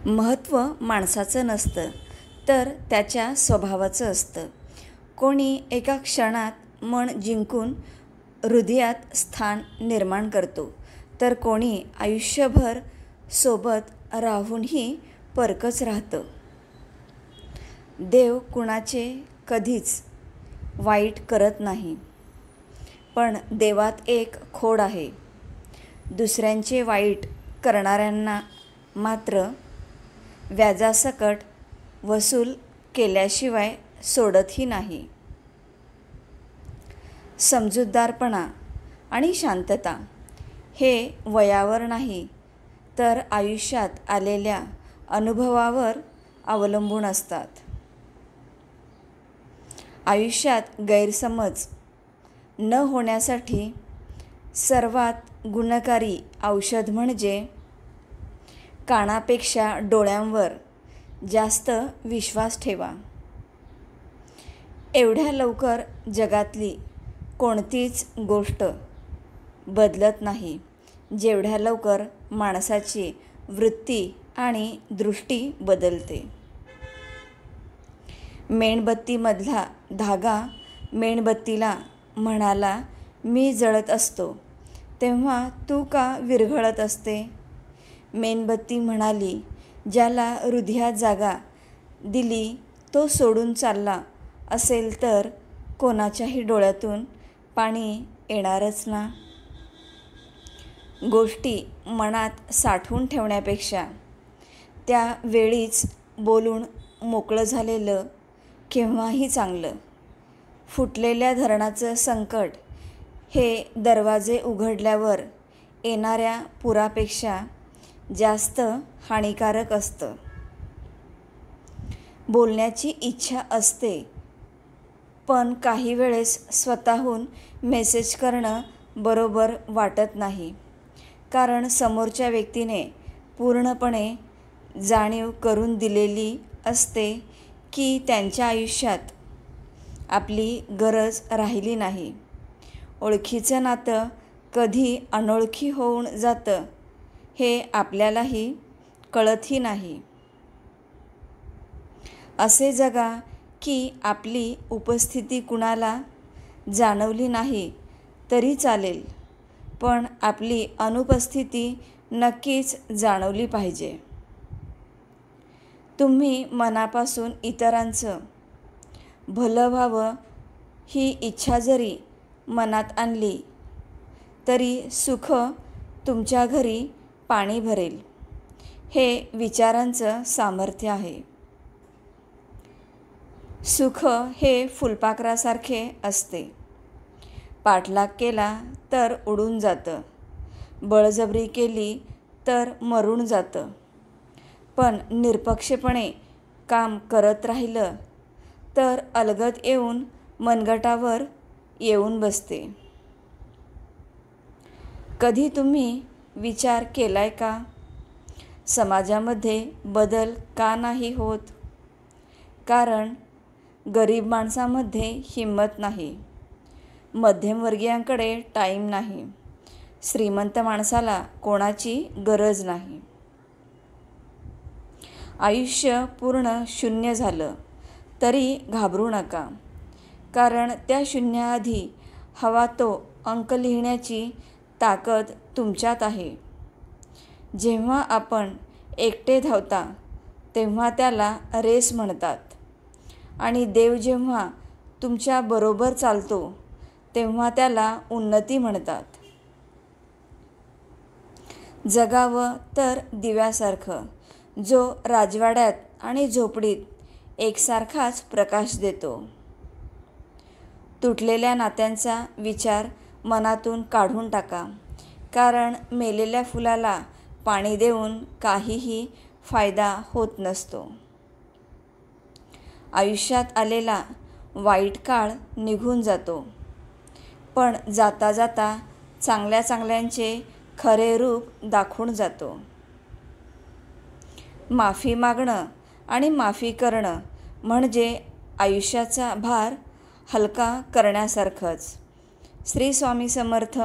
महत्त्व माणसाचं नसतं तर त्याच्या स्वभावाचं असतं. कोणी एका क्षणात मन जिंकून हृदयात स्थान निर्माण करतो, तर कोणी आयुष्यभर सोबत राहूनही परकच राहतं. देव कुणाचे कधीच वाईट करत नाही, पण देवात एक खोड आहे. दुसऱ्यांचे वाईट करणाऱ्यांना मात्र व्याजासकट वसूल केल्याशिवाय सोडतही नाही. समजूतदारपणा आणि शांतता हे वयावर नाही तर आयुष्यात आलेल्या अनुभवावर अवलंबून असतात. आयुष्यात गैरसमज न होण्यासाठी सर्वात गुणकारी औषध म्हणजे कानापेक्षा डोळ्यांवर जास्त विश्वास ठेवा. एवढ्या लवकर जगातली कोणतीच गोष्ट बदलत नाही जेवढ्या लवकर माणसाची वृत्ती आणि दृष्टी बदलते. मेणबत्तीमधला धागा मेणबत्तीला म्हणाला, मी जळत असतो तेव्हा तू का विरघळत असते? मेणबत्ती म्हणाली, ज्याला हृदयात जागा दिली तो सोडून चालला असेल तर कोणाच्याही डोळ्यातून पाणी येणारच ना. गोष्टी मनात साठवून ठेवण्यापेक्षा त्या वेळीच बोलून मोकळं झालेलं केव्हाही चांगलं. फुटलेल्या धरणाचं संकट हे दरवाजे उघडल्यावर येणाऱ्या पुरापेक्षा जास्त हानिकारक असतं. बोलण्याची इच्छा असते, पण काही वेळेस स्वतःहून मेसेज करणं बरोबर वाटत नाही, कारण समोरच्या व्यक्तीने पूर्णपणे जाणीव करून दिलेली असते की त्यांच्या आयुष्यात आपली गरज राहिली नाही. ओळखीचं नातं कधी अनोळखी होऊन जातं हे आपल्यालाही कळतही नाही. असे जगा की आपली उपस्थिती कुणाला जाणवली नाही तरी चालेल, पण आपली अनुपस्थिती नक्कीच जाणवली पाहिजे. तुम्ही मनापासून इतरांचं भलं व्हावं ही इच्छा जरी मनात आणली तरी सुख तुमच्या घरी पाणी भरेल. हे विचारांचं सामर्थ्य आहे. सुख हे फुलपाखरासारखे असते. पाठलाग केला तर उडून जातं, बळजबरी केली तर मरून जातं, पण निरपक्षपणे काम करत राहिलं तर अलगद येऊन मनगटावर येऊन बसते. कधी तुम्ही विचार केलाय का, समाजामध्ये बदल का नाही होत? कारण गरीब माणसामध्ये हिंमत नाही, मध्यमवर्गीयांकडे टाईम नाही, श्रीमंत माणसाला कोणाची गरज नाही. आयुष्य पूर्ण शून्य झालं तरी घाबरू नका, कारण त्या शून्याआधी हवा तो अंक लिहिण्याची ताकद तुमच्यात आहे. जेव्हा आपण एकटे धावता तेव्हा त्याला रेस म्हणतात, आणि देव जेव्हा तुमच्या बरोबर चालतो तेव्हा त्याला उन्नती म्हणतात. जगावं तर दिव्यासारखं, जो राजवाड्यात आणि झोपडीत एकसारखाच प्रकाश देतो. तुटलेल्या नात्यांचा विचार मनातून काढून टाका, कारण मेलेल्या फुलाला पाणी देऊन काहीही फायदा होत नसतो. आयुष्यात आलेला वाईट काळ निघून जातो, पण जाता जाता चांगल्या चांगल्यांचे खरे रूप दाखवून जातो. माफी मागणं आणि माफी करणं म्हणजे आयुष्याचा भार हलका करण्यासारखंच. श्री स्वामी समर्थ.